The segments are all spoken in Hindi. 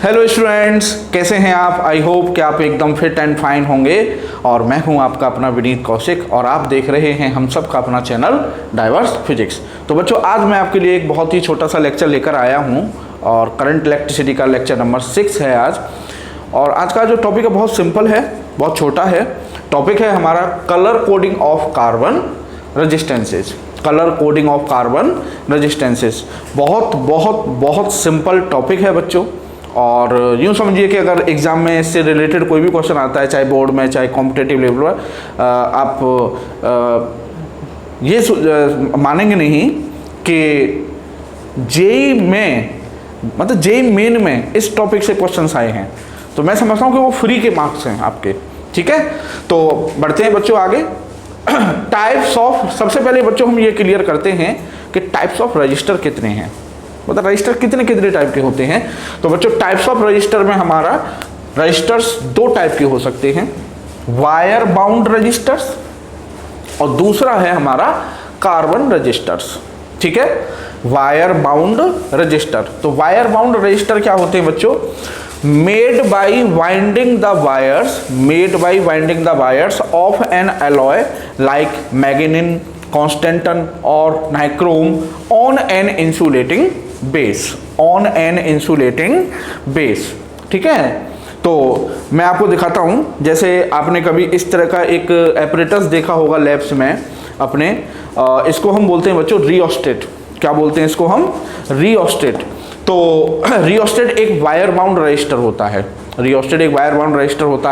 हेलो स्टूडेंट्स, कैसे हैं आप। आई होप कि आप एकदम फिट एंड फाइन होंगे। और मैं हूं आपका अपना विनीत कौशिक और आप देख रहे हैं हम सब का अपना चैनल डाइवर्स फिजिक्स। तो बच्चों, आज मैं आपके लिए एक बहुत ही छोटा सा लेक्चर लेकर आया हूं और करंट इलेक्ट्रिसिटी का लेक्चर नंबर 6 है आज। और आज का जो टॉपिक है बहुत सिंपल है, बहुत छोटा है। टॉपिक है हमारा colour coding of carbon resistances. Colour coding of carbon resistances बहुत बहुत बहुत सिंपल टॉपिक है बच्चों। और यूँ समझिए कि अगर एग्ज़ाम में इससे रिलेटेड कोई भी क्वेश्चन आता है, चाहे बोर्ड में चाहे कॉम्पिटेटिव लेवल पर, आप ये मानेंगे नहीं कि जेई में, मतलब जेई मेन में इस टॉपिक से क्वेश्चंस आए हैं। तो मैं समझता हूँ कि वो फ्री के मार्क्स हैं आपके। ठीक है, तो बढ़ते हैं बच्चों आगे। टाइप्स ऑफ, सबसे पहले बच्चों हम ये क्लियर करते हैं कि टाइप्स ऑफ रजिस्टर कितने हैं, मतलब रजिस्टर कितने कितने टाइप के होते हैं। तो बच्चों, टाइप्स ऑफ रजिस्टर में हमारा रजिस्टर्स दो टाइप के हो सकते हैं, वायर बाउंड रजिस्टर्स और दूसरा है हमारा कार्बन रजिस्टर्स। ठीक है, वायर बाउंड रजिस्टर। तो वायर बाउंड रजिस्टर क्या होते हैं बच्चों? Made by winding the wires of an alloy like manganin, constantan और nichrome on an insulating base. ठीक है, तो मैं आपको दिखाता हूं। जैसे आपने कभी इस तरह का एक एपरेटस देखा होगा लैब्स में अपने, इसको हम बोलते हैं बच्चों रियोस्टेट। क्या बोलते हैं इसको हम? रियोस्टेट। तो रियोस्टेट एक वायर बाउंड रजिस्टर होता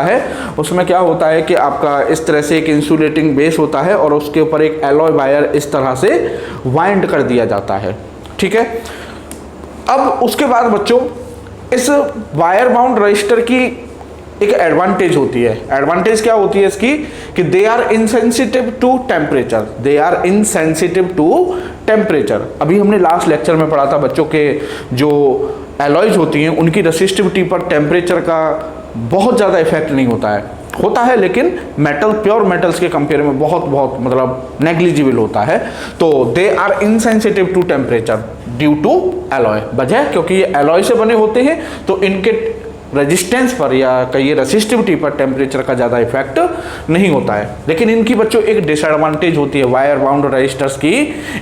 है। उसमें क्या होता है कि आपका इस तरह से एक इंसुलेटिंग बेस होता है और उसके ऊपर एक एलॉय वायर इस तरह से वाइंड कर दिया जाता है। ठीक है, अब उसके बाद बच्चों, इस वायर बाउंड रजिस्टर की एक एडवांटेज होती है। एडवांटेज क्या होती है इसकी? कि they are insensitive to temperature. अभी हमने लास्ट लेक्चर में पढ़ा था बच्चों के जो एलॉयज होती हैं उनकी रेसिस्टिविटी पर टेम्परेचर का बहुत ज़्यादा इफेक्ट नहीं होता है, लेकिन प्योर मेटल्स के कंपेयर में बहुत मतलब नेग्लिजिबल होता है। तो they are insensitive to temperature due to alloy. वजह क्योंकि ये एलॉय से बने होते हैं, तो इनके रेजिस्टेंस पर या कहिए रेसिस्टिविटी पर टेम्परेचर का ज़्यादा इफेक्ट नहीं होता है। लेकिन इनकी बच्चों एक डिसएडवांटेज होती है, वायर बाउंड रजिस्टर्स की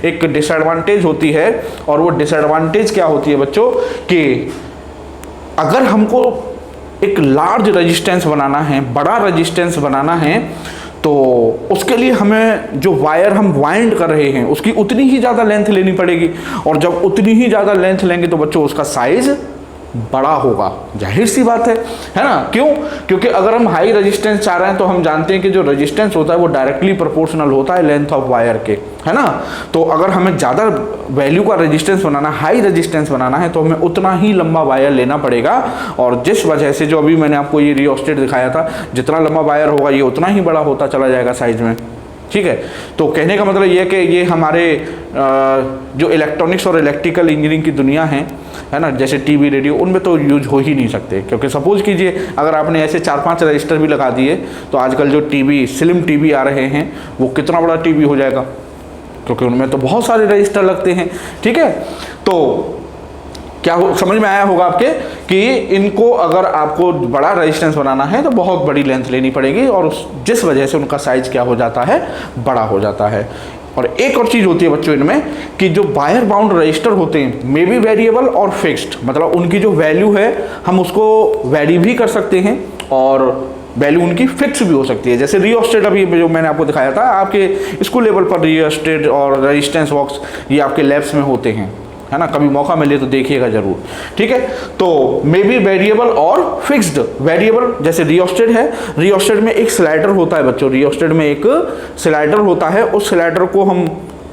एक डिसएडवांटेज होती है। और वो डिसएडवांटेज क्या होती है बच्चों? कि अगर हमको एक लार्ज रेजिस्टेंस बनाना है, बड़ा रेजिस्टेंस बनाना है, तो उसके लिए हमें जो वायर हम वाइंड कर रहे हैं उसकी उतनी ही ज़्यादा लेंथ लेनी पड़ेगी। और जब उतनी ही ज़्यादा लेंथ लेंगे तो बच्चों उसका साइज बड़ा होगा, जाहिर सी बात है ना। क्यों? क्योंकि अगर हम हाई रेजिस्टेंस चाह रहे हैं तो हम जानते हैं कि जो रेजिस्टेंस होता है वो डायरेक्टली प्रोपोर्शनल होता है लेंथ ऑफ वायर के, है ना। तो अगर हमें ज़्यादा वैल्यू का रेजिस्टेंस बनाना, हाई रेजिस्टेंस बनाना है, तो हमें उतना ही लंबा वायर लेना पड़ेगा। और जिस वजह से जो अभी मैंने आपको ये रियोस्टेट दिखाया था, जितना लंबा वायर होगा ये उतना ही बड़ा होता चला जाएगा साइज में। ठीक है, तो कहने का मतलब ये है कि ये हमारे जो इलेक्ट्रॉनिक्स और इलेक्ट्रिकल इंजीनियरिंग की दुनिया है ना, जैसे टीवी, रेडियो, उनमें तो यूज हो ही नहीं सकते। क्योंकि सपोज कीजिए अगर आपने ऐसे 4-5 रजिस्टर भी लगा दिए तो आजकल जो टीवी, स्लिम टीवी आ रहे हैं, वो कितना बड़ा टीवी हो जाएगा, क्योंकि उनमें तो बहुत सारे रजिस्टर लगते हैं। ठीक है, तो क्या समझ में आया होगा आपके कि इनको अगर आपको बड़ा रेजिस्टेंस बनाना है तो बहुत बड़ी लेंथ लेनी पड़ेगी, और जिस वजह से उनका साइज क्या हो जाता है? बड़ा हो जाता है। और एक और चीज़ होती है बच्चों इनमें कि जो वायर बाउंड रजिस्टर होते हैं मे बी वेरिएबल और फिक्स्ड, मतलब उनकी जो वैल्यू है हम उसको वेरी भी कर सकते हैं और वैल्यू उनकी फिक्स भी हो सकती है। जैसे रियोस्टेट अभी जो मैंने आपको दिखाया था, आपके स्कूल लेवल पर रियोस्टेट और रेजिस्टेंस बॉक्स ये आपके लैब्स में होते हैं, है ना। कभी मौका मिले तो देखिएगा जरूर। ठीक है, तो मे बी वेरिएबल और फिक्स्ड। वेरिएबल जैसे रियोस्टेट है, रियोस्टेट में एक स्लाइडर होता है बच्चों, रियोस्टेट में एक स्लाइडर होता है। उस स्लाइडर को हम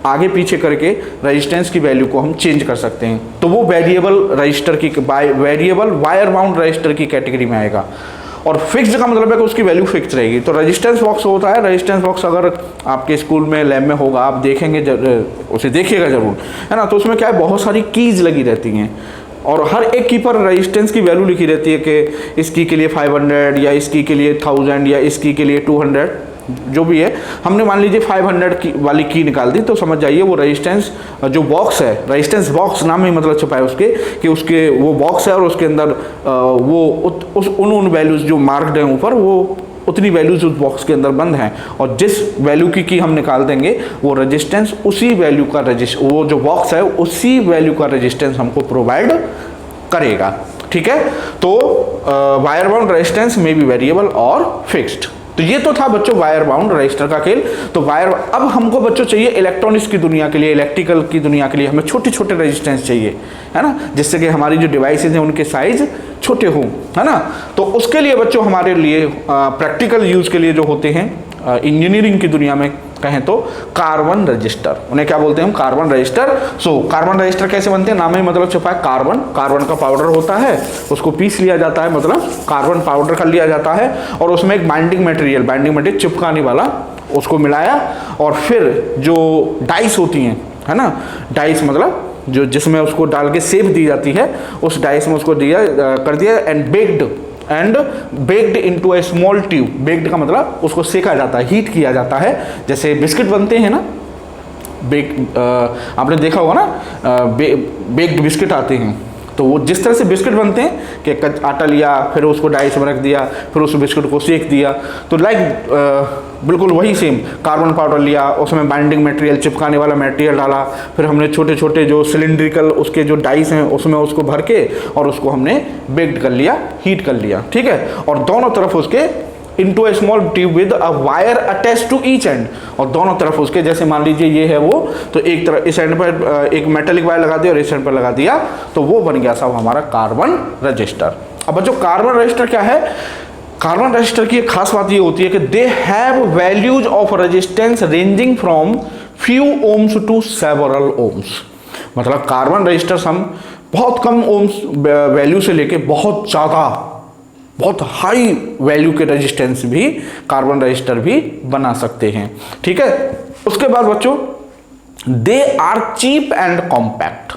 आगे पीछे करके रेजिस्टेंस की वैल्यू को हम चेंज कर सकते हैं, तो वो वेरिएबल रजिस्टर की, वेरिएबल वायर बाउंड रजिस्टर की कैटेगरी में आएगा। और फिक्स्ड का मतलब है कि उसकी वैल्यू फिक्स रहेगी। तो रेजिस्टेंस बॉक्स होता है, रेजिस्टेंस बॉक्स अगर आपके स्कूल में लैब में होगा, आप देखेंगे, उसे देखिएगा जरूर, है ना। तो उसमें क्या है, बहुत सारी कीज लगी रहती हैं और हर एक की पर रेजिस्टेंस की वैल्यू लिखी रहती है कि इसकी के लिए 500 या इसकी के लिए 1000 या इसकी के लिए 200, जो भी है, हमने मान लीजिए 500 की वाली की निकाल दी, तो समझ जाइए वो रेजिस्टेंस जो बॉक्स है, रेजिस्टेंस बॉक्स नाम ही मतलब छुपा है उसके कि उसके वो बॉक्स है और उसके अंदर वो उन वैल्यूज़ जो मार्क्ड हैं ऊपर, वो उतनी वैल्यूज़ उस बॉक्स के अंदर बंद हैं, और जिस वैल्यू की हम निकाल देंगे वो रेजिस्टेंस उसी वैल्यू का वो जो बॉक्स है उसी वैल्यू का रेजिस्टेंस हमको प्रोवाइड करेगा। ठीक है, तो वायर बाउंड रेजिस्टेंस में बी वेरिएबल और फिक्स्ड। तो ये तो था बच्चों वायर बाउंड रजिस्टर का खेल। तो वायर, अब हमको बच्चों चाहिए इलेक्ट्रॉनिक्स की दुनिया के लिए, इलेक्ट्रिकल की दुनिया के लिए हमें छोटे छोटे रेजिस्टेंस चाहिए, है ना, जिससे कि हमारी जो डिवाइसेज हैं उनके साइज छोटे हों, है ना। तो उसके लिए बच्चों हमारे लिए प्रैक्टिकल यूज़ के लिए जो होते हैं इंजीनियरिंग की दुनिया में कहें तो कार्बन रजिस्टर, उन्हें क्या बोलते हैं हम, carbon register. So carbon register कैसे बनते हैं, नाम ही मतलब छुपा है कार्बन, कार्बन का पाउडर होता है, उसको पीस लिया जाता है, मतलब कार्बन पाउडर कर लिया जाता है, और उसमें एक बाइंडिंग मटेरियल चिपकाने वाला उसको मिलाया, और फिर जो डाइस होती हैं, है ना, डाइस मतलब जो जिसमें उसको डाल के शेप दी जाती है, उस डाइस में उसको कर दिया and baked into a small tube. Baked का मतलब उसको सेका जाता है, हीट किया जाता है, जैसे बिस्किट बनते हैं ना, आपने देखा होगा ना, बेक्ड बिस्किट आते हैं, तो वो जिस तरह से बिस्किट बनते हैं कि आटा लिया, फिर उसको डाइस में रख दिया, फिर उस बिस्किट को सेक दिया, तो बिल्कुल वही सेम कार्बन पाउडर लिया, उसमें बाइंडिंग मटेरियल चिपकाने वाला मटेरियल डाला, फिर हमने छोटे छोटे जो सिलिंड्रिकल उसके जो डाइस हैं उसमें उसको भर के और उसको हमने बेक्ड कर लिया, हीट कर लिया। ठीक है, और दोनों तरफ उसके into a small tube with a wire attach to each end, और दोनों तरफ उसके, जैसे मान लीजिए ये है वो, तो एक तरफ इस एंड पर एक मेटेलिक वायर लगा दिया और इस एंड पर लगा दिया, तो वो बन गया साहब हमारा कार्बन रजिस्टर। अब बच्चों कार्बन रजिस्टर क्या है, कार्बन रजिस्टर की एक खास बात ये होती है कि they have values of resistance ranging from few ohms to several ohms. मतलब कार्बन रजिस्टर्स हम बहुत कम ओम्स वैल्यू से लेके बहुत ज़्यादा, बहुत हाई वैल्यू के रेजिस्टेंस भी कार्बन रजिस्टर भी बना सकते हैं। ठीक है, उसके बाद बच्चों they are cheap and compact,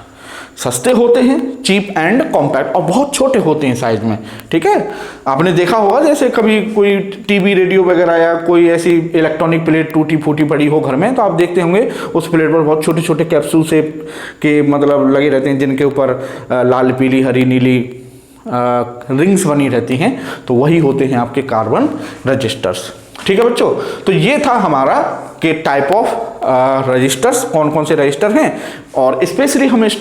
सस्ते होते हैं, चीप एंड कॉम्पैक्ट, और बहुत छोटे होते हैं साइज में। ठीक है, आपने देखा होगा जैसे कभी कोई टीवी रेडियो वगैरह या कोई ऐसी इलेक्ट्रॉनिक प्लेट टूटी फूटी पड़ी हो घर में, तो आप देखते होंगे उस प्लेट पर बहुत छोटे छोटे कैप्सूल शेप के मतलब लगे रहते हैं, जिनके ऊपर लाल पीली हरी नीली रिंग्स बनी रहती हैं, तो वही होते हैं आपके कार्बन रजिस्टर्स। ठीक है बच्चों, तो ये था हमारा के टाइप ऑफ रजिस्टर्स, कौन कौन से रजिस्टर हैं, और स्पेशली हम इस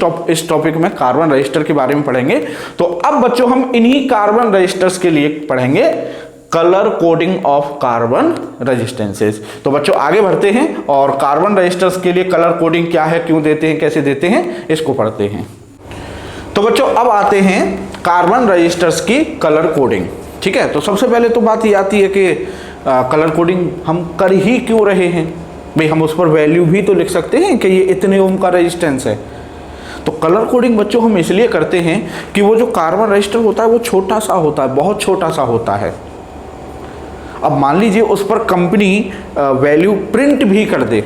टॉपिक में कार्बन रजिस्टर के बारे में पढ़ेंगे। तो अब बच्चों हम इन्हीं कार्बन रजिस्टर्स के लिए पढ़ेंगे colour coding of carbon resistances. तो बच्चों आगे बढ़ते हैं और कार्बन रजिस्टर्स के लिए कलर कोडिंग क्या है, क्यों देते हैं, कैसे देते हैं, इसको पढ़ते हैं। तो बच्चों अब आते हैं कार्बन रजिस्टर्स की कलर कोडिंग। ठीक है, तो सबसे पहले तो बात ये आती है कि कलर कोडिंग हम कर ही क्यों रहे हैं भाई, हम उस पर वैल्यू भी तो लिख सकते हैं कि ये इतने ओम का रेजिस्टेंस है। तो कलर कोडिंग बच्चों हम इसलिए करते हैं कि वो जो कार्बन रजिस्टर होता है वो छोटा सा होता है, बहुत छोटा सा होता है। अब मान लीजिए उस पर कंपनी वैल्यू प्रिंट भी कर दे।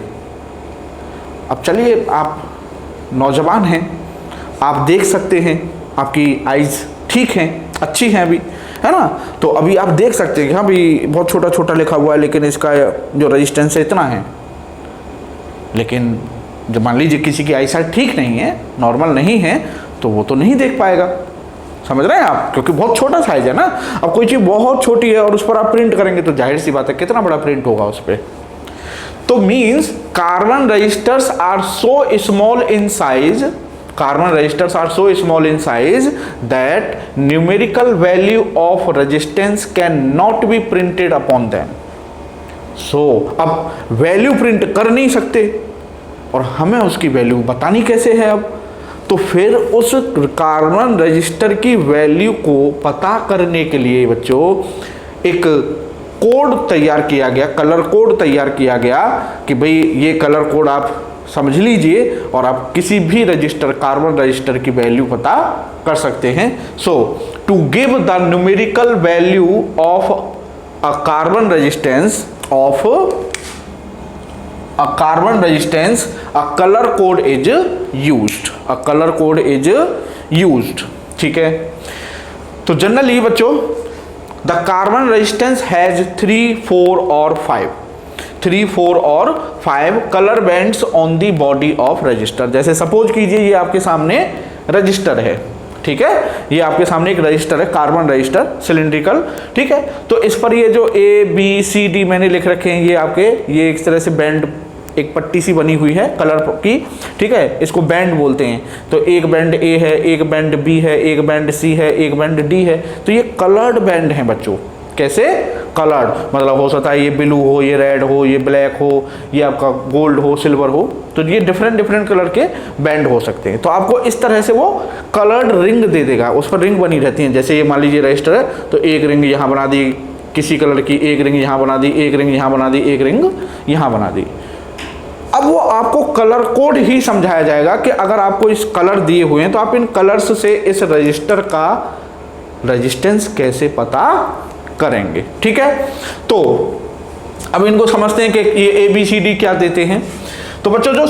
अब चलिए आप नौजवान हैं, आप देख सकते हैं, आपकी आइज़ ठीक हैं, अच्छी हैं अभी, है ना, तो अभी आप देख सकते हैं कि हाँ भाई बहुत छोटा छोटा लिखा हुआ है, लेकिन इसका जो रेजिस्टेंस है इतना है। लेकिन जब मान लीजिए किसी की आईसाइट ठीक नहीं है, नॉर्मल नहीं है, तो वो तो नहीं देख पाएगा, समझ रहे हैं आप, क्योंकि बहुत छोटा साइज है ना। अब कोई चीज़ बहुत छोटी है और उस पर आप प्रिंट करेंगे तो जाहिर सी बात है कितना बड़ा प्रिंट होगा उस पर। तो means carbon registers are so small in size, carbon registers are so small in size that numerical value of resistance cannot be printed upon them. So अब वैल्यू प्रिंट कर नहीं सकते और हमें उसकी वैल्यू बतानी कैसे है। अब तो फिर उस कार्बन रजिस्टर की वैल्यू को पता करने के लिए बच्चों एक कोड तैयार किया गया, कलर कोड तैयार किया गया कि भाई ये कलर कोड आप समझ लीजिए और आप किसी भी रजिस्टर, कार्बन रजिस्टर की वैल्यू पता कर सकते हैं। So to give the numerical value of a carbon resistance of a carbon resistance a colour code is used, a colour code is used. ठीक है, तो जनरली बच्चों द कार्बन रेजिस्टेंस हैज 3, 4 और 5। 3, 4 और 5 colour bands on the body of register. जैसे सपोज कीजिए ये आपके सामने रजिस्टर है, ठीक है, ये आपके सामने एक रजिस्टर है, कार्बन रजिस्टर सिलिंड्रिकल, ठीक है। तो इस पर ये जो ABCD मैंने लिख रखे हैं, ये आपके ये एक तरह से बैंड, एक पट्टी सी बनी हुई है कलर की, ठीक है, इसको बैंड बोलते हैं। तो एक बैंड A है, एक बैंड B है, एक बैंड C है, एक बैंड D है। तो ये कलर्ड बैंड हैं बच्चों। कैसे? कलर्ड, मतलब हो सकता है ये ब्लू हो, ये रेड हो, ये ब्लैक हो, ये आपका गोल्ड हो, सिल्वर हो। तो ये डिफरेंट डिफरेंट कलर के बैंड हो सकते हैं। तो आपको इस तरह से वो कलर्ड रिंग दे देगा, उस पर रिंग बनी रहती है। जैसे ये मान लीजिए रजिस्टर है, तो एक रिंग यहाँ बना दी किसी कलर की, एक रिंग यहाँ बना दी, एक रिंग यहाँ बना दी, एक रिंग यहाँ बना दी। अब वो आपको कलर कोड ही समझाया जाएगा कि अगर आपको इस कलर दिए हुए हैं तो आप इन कलर्स से इस रजिस्टर का रेजिस्टेंस कैसे पता करेंगे, ठीक है। तो अब इनको समझते हैं कि ये ABCD क्या देते हैं। तो बच्चों जो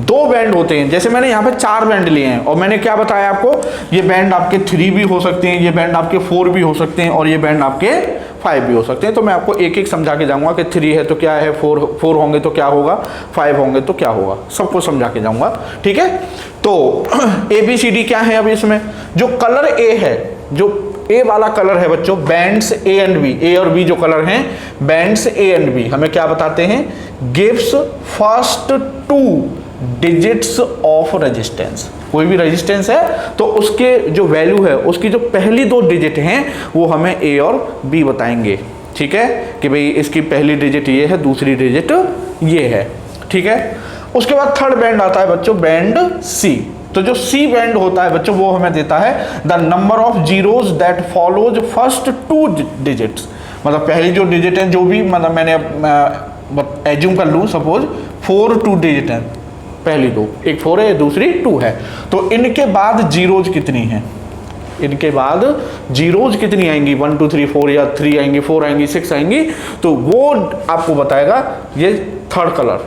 2 बैंड होते हैं, जैसे मैंने यहाँ पे 4 बैंड लिए हैं और मैंने क्या बताया आपको, ये बैंड आपके 3 भी हो सकते हैं, ये बैंड आपके 4 भी हो सकते हैं और ये बैंड आपके 5 भी हो सकते हैं। तो मैं आपको एक एक समझा के जाऊंगा कि 3 है तो क्या है, 4 होंगे तो क्या होगा, 5 होंगे तो क्या होगा, सबको समझा के जाऊंगा, ठीक है। तो ABCD क्या है? अब इसमें जो कलर A है, जो A वाला कलर है बच्चों, bands A and B, A और B जो कलर हैं, बैंड्स A एंड B हमें क्या बताते हैं, gives first 2 digits of resistance. कोई भी रेजिस्टेंस है तो उसके जो वैल्यू है, उसकी जो पहली 2 डिजिट हैं वो हमें A और B बताएंगे, ठीक है, कि भाई इसकी पहली डिजिट ये है, दूसरी डिजिट ये है, ठीक है। उसके बाद थर्ड बैंड आता है बच्चों, बैंड C। तो जो C बैंड होता है बच्चों वो हमें देता है the number of zeros that follows first 2 digits. मतलब पहली जो डिजिट है, जो भी, मतलब मैंने एज्यूम कर लूँ, सपोज 4 2 डिजिट है, पहली 2, एक 4 है, दूसरी 2 है। तो इनके बाद जीरोज कितनी हैं, इनके बाद जीरोज कितनी आएंगी, 1 2 3 4 या 3 आएंगी, 4 आएंगी, 6 आएंगी। तो वो आपको बताएगा, ये थर्ड कलर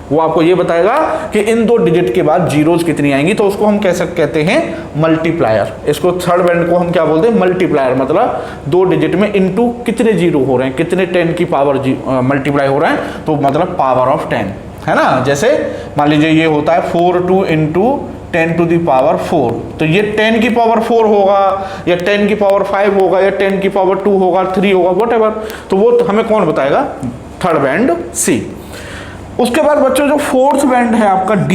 वो आपको ये बताएगा कि इन 2 डिजिट के बाद जीरोज कितनी आएंगी। तो उसको हम कैसे कहते हैं, मल्टीप्लायर। इसको थर्ड बैंड को हम क्या बोलते हैं, मल्टीप्लायर। मतलब 2 डिजिट में इनटू कितने जीरो हो रहे हैं, कितने 10 की पावर मल्टीप्लाई हो रहे हैं, तो मतलब पावर ऑफ 10 है ना। जैसे मान लीजिए ये होता है 4 2 इंटू 10 टू दी पावर 4, तो ये 10 की पावर 4 होगा या 10 की पावर 5 होगा या 10 की पावर 2 होगा, 3 होगा, व्हाटएवर। तो वो हमें कौन बताएगा, थर्ड बैंड C। उसके बाद बच्चों जो फोर्थ बैंड है आपका D,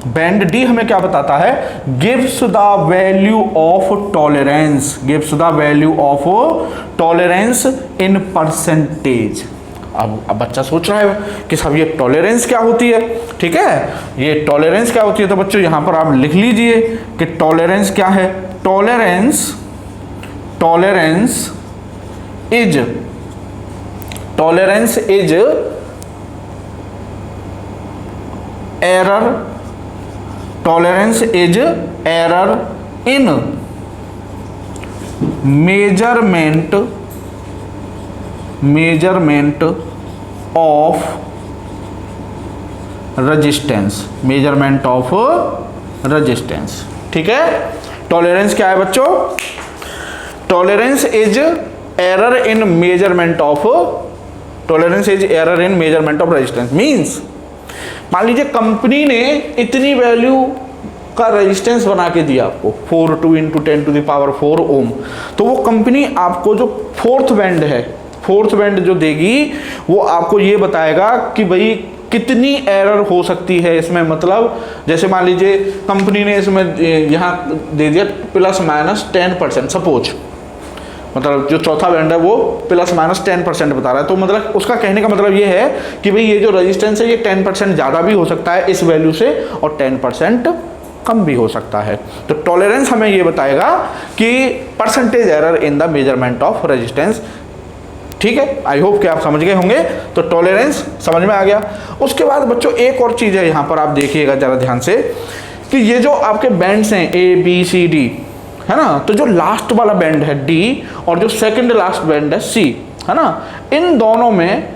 बैंड D हमें क्या बताता है, gives the value of tolerance, gives the value of tolerance in percentage. अब बच्चा सोच रहा है कि साहब ये टॉलरेंस क्या होती है, ठीक है, ये टॉलरेंस क्या होती है। तो बच्चों यहां पर आप लिख लीजिए कि टॉलरेंस क्या है, tolerance is error, tolerance is error in measurement of resistance, measurement of resistance, ठीक है। टॉलरेंस क्या है बच्चों, tolerance is error in measurement of, tolerance is error in measurement of resistance. Means मान लीजिए कंपनी ने इतनी वैल्यू का रेजिस्टेंस बना के दिया आपको, 4 2 इंटू 10 टू द पावर 4 ओम। तो वो कंपनी आपको जो फोर्थ बैंड है, फोर्थ बैंड जो देगी वो आपको ये बताएगा कि भाई कितनी एरर हो सकती है इसमें। मतलब जैसे मान लीजिए कंपनी ने इसमें यहाँ दे दिया ±10%, सपोज, मतलब जो चौथा बैंड है वो ±10% बता रहा है। तो मतलब उसका कहने का मतलब ये है कि भाई ये जो रेजिस्टेंस है ये 10% ज़्यादा भी हो सकता है इस वैल्यू से और 10% कम भी हो सकता है। तो टॉलरेंस हमें ये बताएगा कि percentage error in the measurement of resistance, ठीक है। आई होप कि आप समझ गए होंगे। तो टॉलरेंस समझ में आ गया। उसके बाद बच्चों एक और चीज़ है यहाँ पर, आप देखिएगा ज़रा ध्यान से कि ये जो आपके बैंड्स हैं ABCD है ना, तो जो लास्ट वाला बैंड है D और जो सेकंड लास्ट बैंड है C है ना, इन दोनों में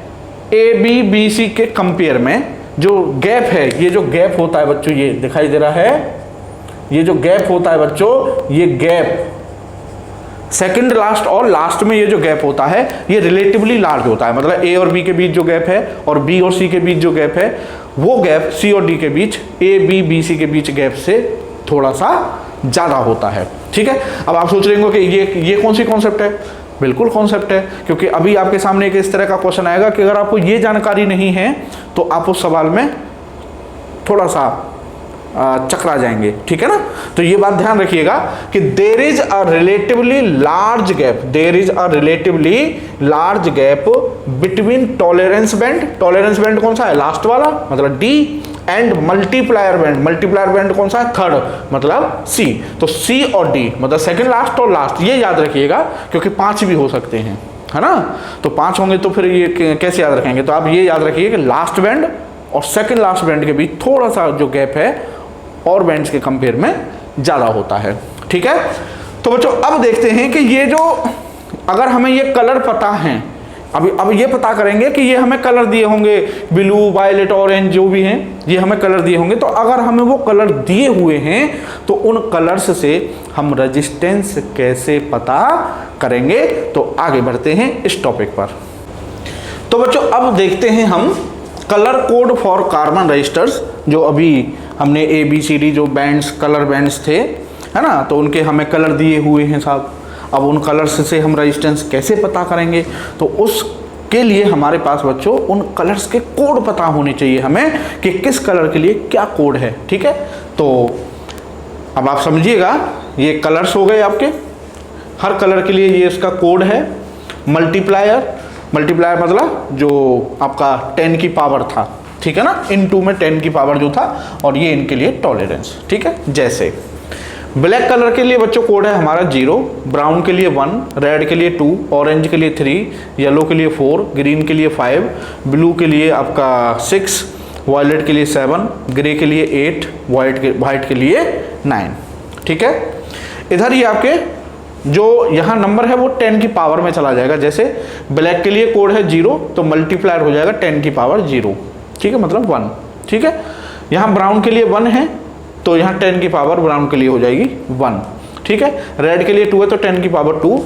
ABBC के कंपेयर में जो गैप है, ये जो गैप होता है बच्चों, ये दिखाई दे रहा है, ये जो गैप होता है बच्चों, ये गैप सेकंड लास्ट और लास्ट में ये जो गैप होता है ये रिलेटिवली लार्ज होता है, मतलब ए और बी के बीच जो गैप है और बी और सी के बीच जो गैप है वो गैप सी और डी के बीच, ए बी बी सी के बीच गैप से थोड़ा सा ज़्यादा होता है। ठीक है, अब आप सोच रहे होंगे कि ये कौन सी कॉन्सेप्ट है? बिल्कुल कॉन्सेप्ट है, क्योंकि अभी आपके सामने एक इस तरह का क्वेश्चन आएगा कि अगर आपको ये जानकारी नहीं है तो आप उस सवाल में थोड़ा सा चकरा जाएंगे। ठीक है ना, तो ये बात ध्यान रखिएगा कि there is a relatively large gap, there is a relatively large gap between tolerance band, tolerance band कौन सा है? लास्ट वाला मतलब D, and multiplier band, multiplier band कौन सा है? थर्ड मतलब सी। तो सी और डी मतलब सेकंड लास्ट और लास्ट, ये याद रखिएगा क्योंकि 5 भी हो सकते हैं, है ना। तो 5 होंगे तो फिर ये कैसे याद रखेंगे? तो आप ये याद रखिए कि लास्ट बैंड और सेकंड लास्ट बैंड के बीच थोड़ा सा जो गैप है और बैंड्स के कंपेयर में ज़्यादा होता है। ठीक है, तो बच्चों अब देखते हैं कि ये जो, अगर हमें ये कलर पता है, अब ये पता करेंगे कि ये हमें कलर दिए होंगे, ब्लू वायलेट ऑरेंज जो भी हैं ये हमें कलर दिए होंगे, तो अगर हमें वो कलर दिए हुए हैं तो उन कलर्स से हम रेजिस्टेंस कैसे पता करेंगे? तो आगे बढ़ते हैं इस टॉपिक पर। तो बच्चों अब देखते हैं हम colour code for carbon registers, जो अभी हमने ए बी सी डी जो बैंड्स, कलर बैंड्स थे, है ना, तो उनके हमें कलर दिए हुए हैं साहब। अब उन कलर्स से हम रेजिस्टेंस कैसे पता करेंगे? तो उसके लिए हमारे पास बच्चों उन कलर्स के कोड पता होने चाहिए हमें कि किस कलर के लिए क्या कोड है। ठीक है, तो अब आप समझिएगा, ये कलर्स हो गए आपके, हर कलर के लिए ये इसका कोड है। मल्टीप्लायर, मल्टीप्लायर मतलब जो आपका 10 की पावर था, ठीक है ना, इन 2 में 10 की पावर जो था, और ये इनके लिए टॉलरेंस। ठीक है, जैसे ब्लैक कलर के लिए बच्चों कोड है हमारा 0, ब्राउन के लिए 1, रेड के लिए 2, ऑरेंज के लिए 3, येलो के लिए 4, ग्रीन के लिए 5, ब्लू के लिए आपका 6, वायलेट के लिए 7, ग्रे के लिए 8, वाइट के लिए 9। ठीक है, इधर ये आपके जो यहाँ नंबर है वो 10 की पावर में चला जाएगा। जैसे ब्लैक के लिए कोड है 0, तो मल्टीप्लायर हो जाएगा 10 की पावर 0। ठीक है, मतलब 1। ठीक है, यहाँ ब्राउन के लिए 1 है तो यहाँ 10 की पावर ब्राउन के लिए हो जाएगी 1। ठीक है, रेड के लिए 2 है तो 10 की पावर 2,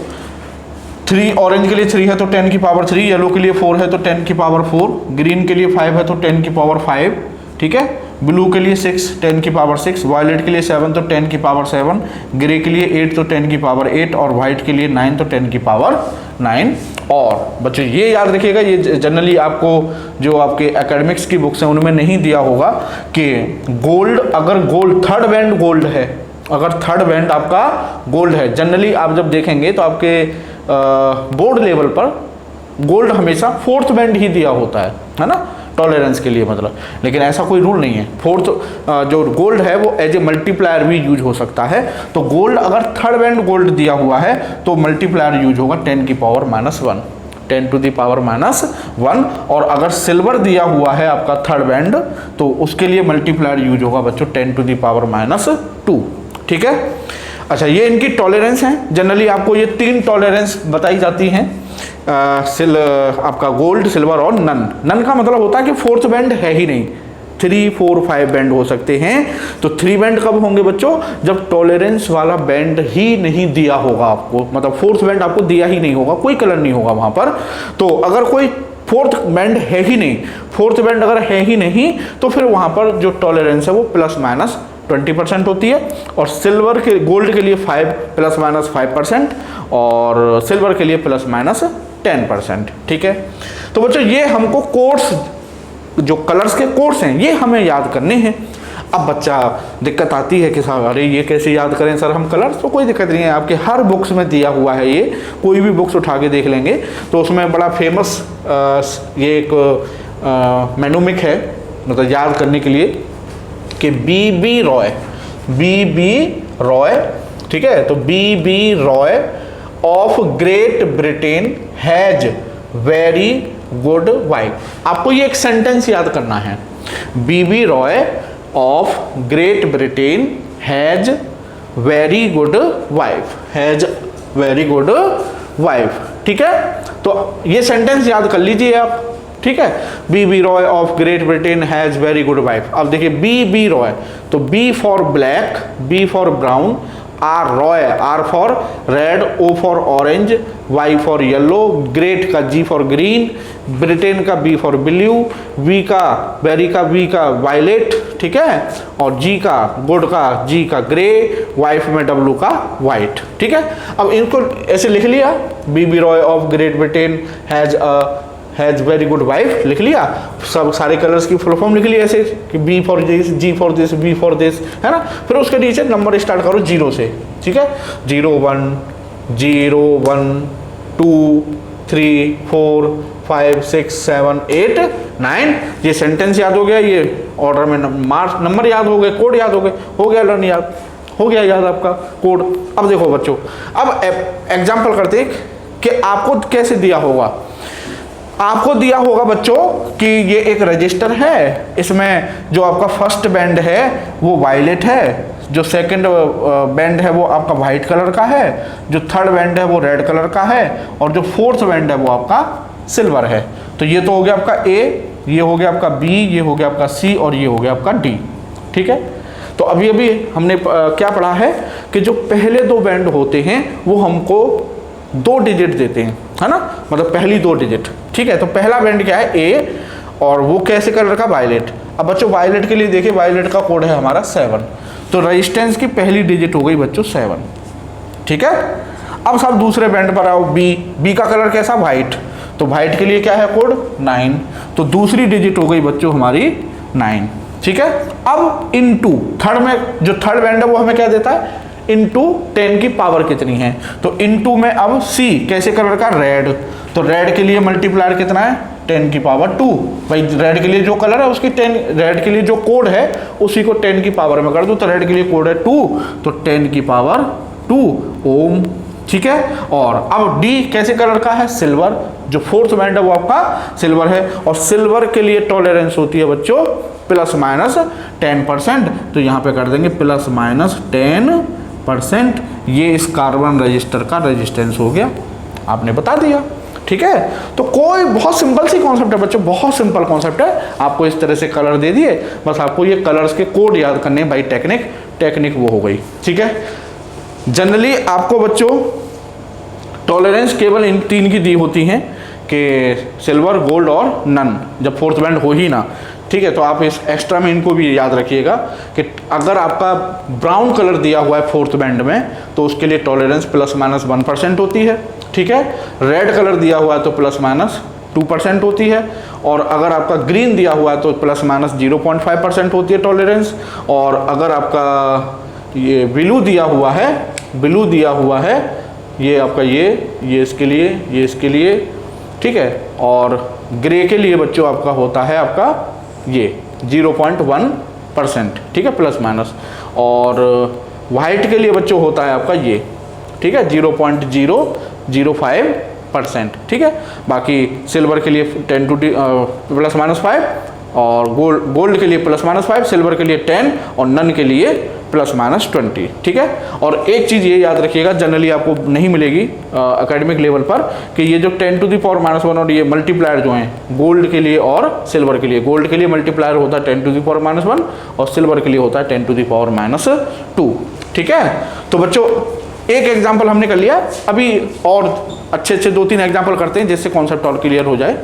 3 ऑरेंज के लिए 3 है तो 10 की पावर 3, येलो के लिए 4 है तो 10 की पावर 4, ग्रीन के लिए 5 है तो 10 की पावर 5। ठीक है, ब्लू के लिए 6, 10 की पावर 6, वायलेट के लिए 7 तो 10 की पावर 7, ग्रे के लिए 8 तो 10 की पावर 8, और वाइट के लिए 9 तो 10 की पावर 9। और बच्चों ये याद रखिएगा, ये जनरली आपको जो आपके एकेडमिक्स की बुक्स हैं उनमें नहीं दिया होगा कि गोल्ड, अगर गोल्ड थर्ड बैंड गोल्ड है, अगर थर्ड बैंड आपका गोल्ड है, जनरली आप जब देखेंगे तो आपके बोर्ड लेवल पर गोल्ड हमेशा फोर्थ बैंड ही दिया होता है ना, टॉलरेंस के लिए मतलब। लेकिन ऐसा कोई रूल नहीं है, फोर्थ जो गोल्ड है वो एज ए मल्टीप्लायर भी यूज हो सकता है। तो गोल्ड अगर थर्ड बैंड गोल्ड दिया हुआ है तो मल्टीप्लायर यूज होगा 10 की पावर -1, 10 टू द पावर -1। और अगर सिल्वर दिया हुआ है आपका थर्ड बैंड तो उसके लिए मल्टीप्लायर यूज होगा बच्चों 10 टू द पावर -2। ठीक है, अच्छा ये इनकी टॉलरेंस है। जनरली आपको ये 3 टॉलरेंस बताई जाती हैं, आपका गोल्ड, सिल्वर और नन। नन का मतलब होता है कि फोर्थ बैंड है ही नहीं, 3, 4, 5 बैंड हो सकते हैं। तो 3 बैंड कब होंगे बच्चों? जब टॉलरेंस वाला बैंड ही नहीं दिया होगा आपको, मतलब फोर्थ बैंड आपको दिया ही नहीं होगा, कोई कलर नहीं होगा वहां पर। तो अगर कोई फोर्थ बैंड है ही नहीं, फोर्थ बैंड अगर है ही नहीं तो फिर वहां पर जो टॉलरेंस है वो ±20% होती है। और सिल्वर के, गोल्ड के लिए 5 ±5%, और सिल्वर के लिए ±10%। ठीक है, तो बच्चों ये हमको कोड्स, जो कलर्स के कोड्स हैं ये हमें याद करने हैं। अब बच्चा दिक्कत आती है कि सर अरे ये कैसे याद करें सर हम कलर्स? तो कोई दिक्कत नहीं है, आपके हर बुक्स में दिया हुआ है। ये कोई भी बुक्स उठा के देख लेंगे तो उसमें बड़ा फेमस ये एक मेनोमिक है, मतलब याद करने के लिए, कि बी बी रॉय, ठीक है, तो B Roy of Great Britain has very good wife. आपको ये एक सेंटेंस याद करना है, B Roy of Great Britain has very good wife, has very good wife. ठीक है, तो ये सेंटेंस याद कर लीजिए आप। ठीक है, B Roy of Great Britain has very good wife. अब देखिए बी रॉय, तो B for black, B for brown, R Roy, R for red, O for orange, Y for yellow, great का जी फॉर ग्रीन, ब्रिटेन का बी फॉर ब्लू, वी का बेरी का वी का वायलेट, ठीक है, और जी का गुड का जी का ग्रे, वाइफ में डब्लू का वाइट, ठीक है। अब इनको ऐसे लिख लिया, B Roy of Great Britain has very good wife, लिख लिया, सब सारे कलर्स की फुल फॉर्म लिख लिया ऐसे कि B for this, G for this, B for this, है ना। फिर उसके नीचे नंबर स्टार्ट करो 0 से, ठीक है, 0 1 0 1 2 3 4 5 6 7 8 9। ये सेंटेंस याद हो गया, ये ऑर्डर में नंबर याद हो गए, कोड याद हो गए, हो गया लर्न याद, हो गया याद आपका कोड। अब देखो बच्चों, अब एग्जाम्पल करते कि आपको कैसे दिया होगा। आपको दिया होगा बच्चों कि ये एक रजिस्टर है, इसमें जो आपका फर्स्ट बैंड है वो वायलेट है, जो सेकंड बैंड है वो आपका वाइट कलर का है, जो थर्ड बैंड है वो रेड कलर का है, और जो फोर्थ बैंड है वो आपका सिल्वर है। तो ये तो हो गया आपका ए, ये हो गया आपका बी, ये हो गया आपका सी, और ये हो गया आपका डी, ठीक है। तो अभी अभी हमने क्या पढ़ा है कि जो पहले 2 बैंड होते हैं वो हमको 2 डिजिट देते हैं, है ना, मतलब पहली 2 डिजिट, ठीक है। तो पहला बैंड क्या है ए, और वो कैसे कलर का वायलेट। अब बच्चों वायलेट के लिए देखिए, वायलेट का कोड है हमारा 7, तो रेजिस्टेंस की पहली डिजिट हो गई बच्चों 7, ठीक है। अब सब दूसरे बैंड पर आओ, बी का कलर कैसा, वाइट, तो वाइट के लिए क्या है कोड 9, तो दूसरी डिजिट हो गई बच्चों हमारी 9, ठीक है। अब इनटू थर्ड में जो थर्ड बैंड है वो हमें क्या देता है, इंटू 10 की पावर कितनी है, तो इंटू में अब सी कैसे कलर का, रेड, तो रेड के लिए मल्टीप्लायर कितना है 10 की पावर 2। भाई रेड के लिए जो कलर है उसकी 10, रेड के लिए जो कोड है उसी को 10 की पावर में कर दो, तो रेड के लिए कोड है 2, तो 10 की पावर 2 ओम, ठीक है। और अब डी कैसे कलर का है, सिल्वर, जो फोर्थ बैंड है वो आपका सिल्वर है, और सिल्वर के लिए टॉलरेंस होती है बच्चों ±10%, तो यहाँ पे कर देंगे ±10%। ये इस कार्बन रजिस्टर का रेजिस्टेंस हो गया, आपने बता दिया, ठीक है। तो कोई बहुत सिंपल सी कॉन्सेप्ट है बच्चों, बहुत सिंपल कॉन्सेप्ट है। आपको इस तरह से कलर दे दिए, बस आपको ये कलर्स के कोड याद करने बाई टेक्निक वो हो गई, ठीक है। जनरली आपको बच्चों टॉलरेंस केवल इन 3 की दी होती हैं कि सिल्वर, गोल्ड और नन, जब फोर्थ बैंड हो ही ना, ठीक है। तो आप इस एक्स्ट्रा में इनको भी याद रखिएगा कि अगर आपका ब्राउन कलर दिया हुआ है फोर्थ बैंड में तो उसके लिए टॉलरेंस ±1% होती है, ठीक है। रेड कलर दिया हुआ है तो ±2% होती है, और अगर आपका ग्रीन दिया हुआ है तो ±0.5% होती है टॉलरेंस, और अगर आपका ये ब्लू दिया हुआ है ये आपका ये इसके लिए, ये इसके लिए, ठीक है। और ग्रे के लिए बच्चों आपका होता है आपका ये 0.1%, ठीक है, प्लस माइनस, और वाइट के लिए बच्चों होता है आपका ये, ठीक है, 0.005%, ठीक है। बाकी सिल्वर के लिए 10 to ±5, और गोल्ड के लिए ±5, सिल्वर के लिए 10, और नन के लिए ±20, ठीक है। और एक चीज़ ये याद रखिएगा, जनरली आपको नहीं मिलेगी एकेडमिक लेवल पर, कि ये जो 10 to the power -1 और ये मल्टीप्लायर जो हैं गोल्ड के लिए और सिल्वर के लिए, गोल्ड के लिए मल्टीप्लायर होता है 10 to the power -1 और सिल्वर के लिए होता है 10 to the power -2, ठीक है। तो बच्चों एक एग्जाम्पल हमने कर लिया, अभी और अच्छे 2-3 एग्जाम्पल करते हैं जिससे कॉन्सेप्ट और क्लियर हो जाए।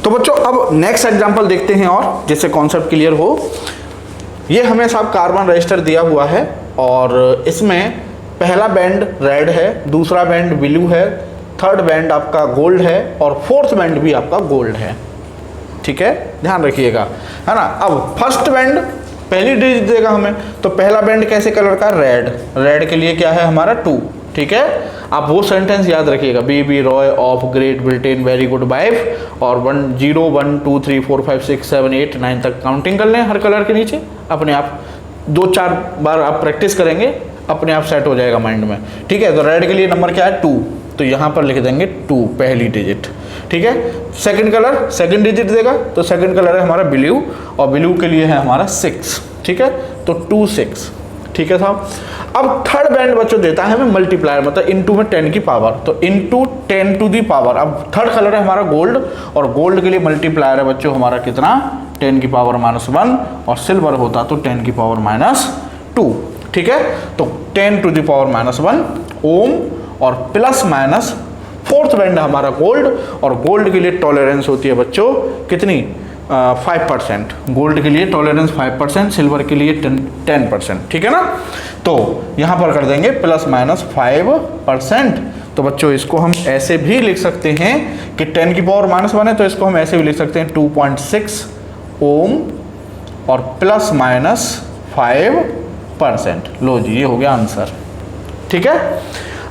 तो बच्चों अब नेक्स्ट एग्जांपल देखते हैं और जिससे कॉन्सेप्ट क्लियर हो। ये हमें साहब कार्बन रजिस्टर दिया हुआ है, और इसमें पहला बैंड रेड है, दूसरा बैंड ब्लू है, थर्ड बैंड आपका गोल्ड है, और फोर्थ बैंड भी आपका गोल्ड है, ठीक है, ध्यान रखिएगा, है ना। अब फर्स्ट बैंड पहली डिजिट देगा हमें, तो पहला बैंड कैसे कलर का, रेड के लिए क्या है हमारा 2, ठीक है। आप वो सेंटेंस याद रखिएगा, B Roy of Great Britain very good wife, और 1 0 1 2 3 4 5 6 7 8 9 तक काउंटिंग कर लें हर कलर के नीचे, अपने आप 2-4 बार आप प्रैक्टिस करेंगे, अपने आप सेट हो जाएगा माइंड में, ठीक है। तो रेड के लिए नंबर क्या है 2, तो यहाँ पर लिख देंगे 2 पहली डिजिट, ठीक है। सेकंड कलर सेकंड डिजिट देगा, तो सेकंड कलर है हमारा ब्लू, और ब्लू के लिए है हमारा 6, ठीक है, तो 2 6, ठीक है साहब। अब थर्ड बैंड बच्चों देता है हमें मल्टीप्लायर, मतलब इनटू में 10 की पावर, तो इनटू 10 to the पावर। अब थर्ड कलर है हमारा गोल्ड, और गोल्ड के लिए मल्टीप्लायर है बच्चों हमारा कितना 10 की पावर -1, और सिल्वर होता तो 10 की पावर 2, ठीक है। तो 10⁻⁻1 ओम और प्लस माइनस फोर्थ बैंड हमारा गोल्ड, और गोल्ड के लिए टॉलरेंस होती है बच्चों कितनी 5%। गोल्ड के लिए टॉलरेंस 5%, सिल्वर के लिए 10%, ठीक है ना। तो यहाँ पर कर देंगे प्लस माइनस 5%। तो बच्चों इसको हम ऐसे भी लिख सकते हैं कि 10⁻⁻1 है, तो इसको हम ऐसे भी लिख सकते हैं 2.6 ओम और प्लस माइनस 5%। लो जी, ये हो गया आंसर, ठीक है।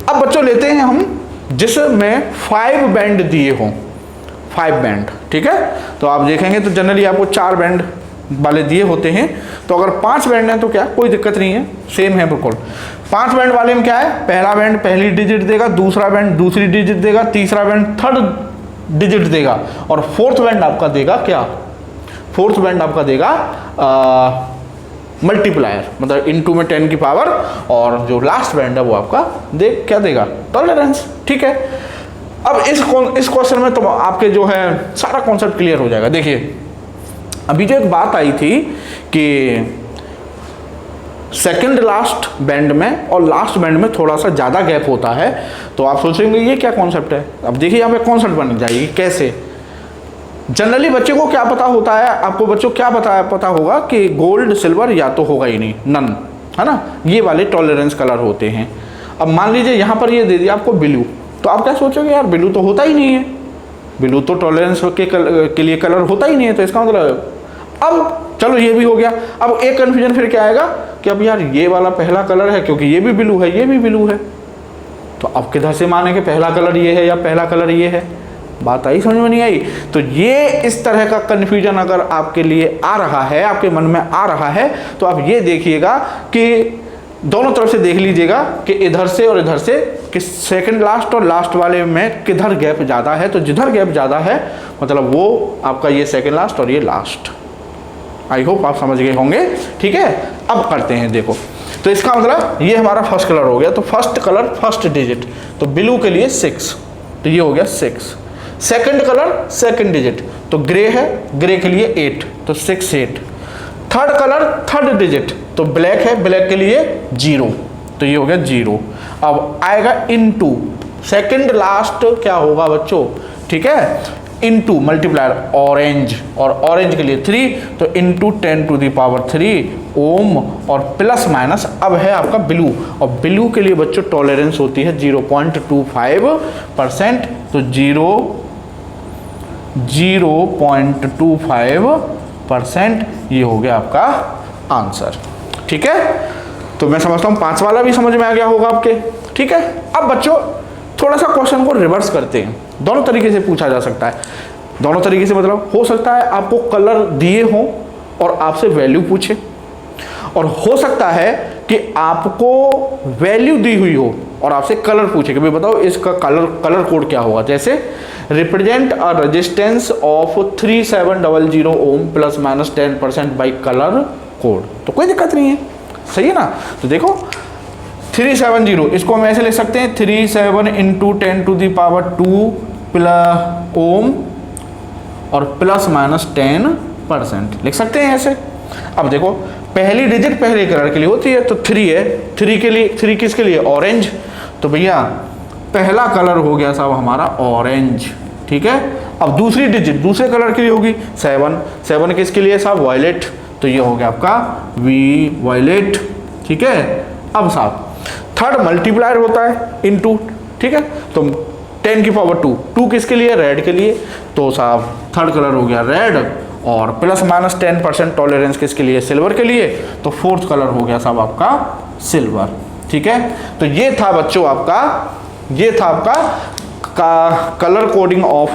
अब बच्चों लेते हैं हम जिसमें 5 बैंड दिए हों, 5 बैंड, ठीक है। तो आप देखेंगे तो जनरली आपको 4 बैंड वाले दिए होते हैं, तो अगर 5 बैंड हैं तो क्या कोई दिक्कत नहीं है, सेम है बिल्कुल। 5 बैंड वाले में क्या है, पहला बैंड पहली डिजिट देगा, दूसरा बैंड दूसरी डिजिट देगा, तीसरा बैंड थर्ड डिजिट देगा, और फोर्थ बैंड आपका देगा क्या, फोर्थ बैंड आपका देगा मल्टीप्लायर, मतलब इनटू में 10 की पावर, और जो लास्ट बैंड है वो आपका क्या देगा, टॉलरेंस, ठीक है। अब इस क्वेश्चन में तो आपके जो है सारा कॉन्सेप्ट क्लियर हो जाएगा। देखिए अभी जो एक बात आई थी कि सेकंड लास्ट बैंड में और लास्ट बैंड में थोड़ा सा ज़्यादा गैप होता है, तो आप सोचेंगे ये क्या कॉन्सेप्ट है। अब देखिए यहाँ पे कॉन्सेप्ट बन जाएगी कैसे। जनरली बच्चे को क्या पता होता है, आपको बच्चों क्या पता होगा कि गोल्ड सिल्वर या तो होगा ही नहीं, नन, है ना, ये वाले टॉलरेंस कलर होते हैं। अब मान लीजिए यहाँ पर ये दे दिया आपको ब्लू, तो आप क्या सोचोगे यार ब्लू तो होता ही नहीं है, ब्लू तो टॉलरेंस के लिए कलर होता ही नहीं है, तो इसका मतलब अब चलो ये भी हो गया। अब एक कन्फ्यूजन फिर क्या आएगा कि अब यार ये वाला पहला कलर है क्योंकि ये भी ब्लू है, ये भी ब्लू है, तो अब किधर से माने कि पहला कलर ये है या पहला कलर ये है। बात आई समझ में नहीं आई। तो ये इस तरह का कन्फ्यूजन अगर आपके लिए आ रहा है, आपके मन में आ रहा है, तो आप ये देखिएगा कि दोनों तरफ से देख लीजिएगा कि इधर से और इधर से कि सेकंड लास्ट और लास्ट वाले में किधर गैप ज़्यादा है। तो जिधर गैप ज़्यादा है मतलब वो आपका ये सेकंड लास्ट और ये लास्ट। आई होप आप समझ गए होंगे, ठीक है। अब करते हैं, देखो तो इसका मतलब ये हमारा फर्स्ट कलर हो गया, तो फर्स्ट कलर फर्स्ट डिजिट, तो ब्लू के लिए 6, तो ये हो गया 6। सेकंड कलर सेकंड डिजिट, तो ग्रे है, ग्रे के लिए 8, तो 6 8। थर्ड कलर थर्ड डिजिट, तो ब्लैक है, ब्लैक के लिए 0, तो ये हो गया 0। अब आएगा इनटू, सेकंड लास्ट क्या होगा बच्चों, ठीक है, इनटू मल्टीप्लायर ऑरेंज, और ऑरेंज के लिए 3, तो इनटू 10⁻³ ओम, और प्लस माइनस अब है आपका ब्लू, और ब्लू के लिए बच्चों टॉलरेंस होती है 0.25%, तो 0.25%, ये हो गया आपका आंसर, ठीक है। तो मैं समझता हूँ 5 वाला भी समझ में आ गया होगा आपके, ठीक है। अब बच्चों थोड़ा सा क्वेश्चन को रिवर्स करते हैं, दोनों तरीके से पूछा जा सकता है। दोनों तरीके से मतलब हो सकता है आपको कलर दिए हों और आपसे वैल्यू पूछे, और हो सकता है कि आपको वैल्यू दी हुई हो और आपसे कलर पूछे कि भाई बताओ इसका कलर कोड क्या होगा। जैसे represent a resistance of 3700 ohm plus minus 10% by colour code, तो कोई दिक्कत नहीं है, सही है ना। तो देखो 370 इसको हम ऐसे लिख सकते हैं 37 इंटू 10⁻² ओम और प्लस माइनस 10% लिख सकते हैं ऐसे। अब देखो पहली डिजिट पहले कलर के लिए होती है, तो 3 है, 3 के लिए 3 किसके लिए ऑरेंज, तो भैया पहला कलर हो गया साहब हमारा ऑरेंज, ठीक है। अब दूसरी डिजिट दूसरे कलर के लिए होगी 7 किसके लिए साहब वायलेट, तो ये हो गया आपका वी वायलेट, ठीक है। अब साहब थर्ड मल्टीप्लायर होता है इनटू, ठीक है, तो 10⁻², किसके लिए रेड के लिए, तो साहब थर्ड कलर हो गया रेड, और प्लस माइनस 10% टॉलरेंस किसके लिए सिल्वर के लिए, तो फोर्थ कलर हो गया साहब आपका सिल्वर, ठीक है। तो ये था बच्चों आपका colour coding of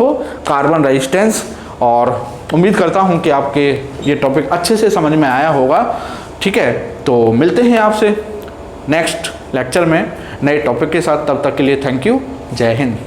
carbon resistance, और उम्मीद करता हूं कि आपके ये टॉपिक अच्छे से समझ में आया होगा, ठीक है। तो मिलते हैं आपसे नेक्स्ट लेक्चर में नए टॉपिक के साथ, तब तक के लिए थैंक यू, जय हिंद।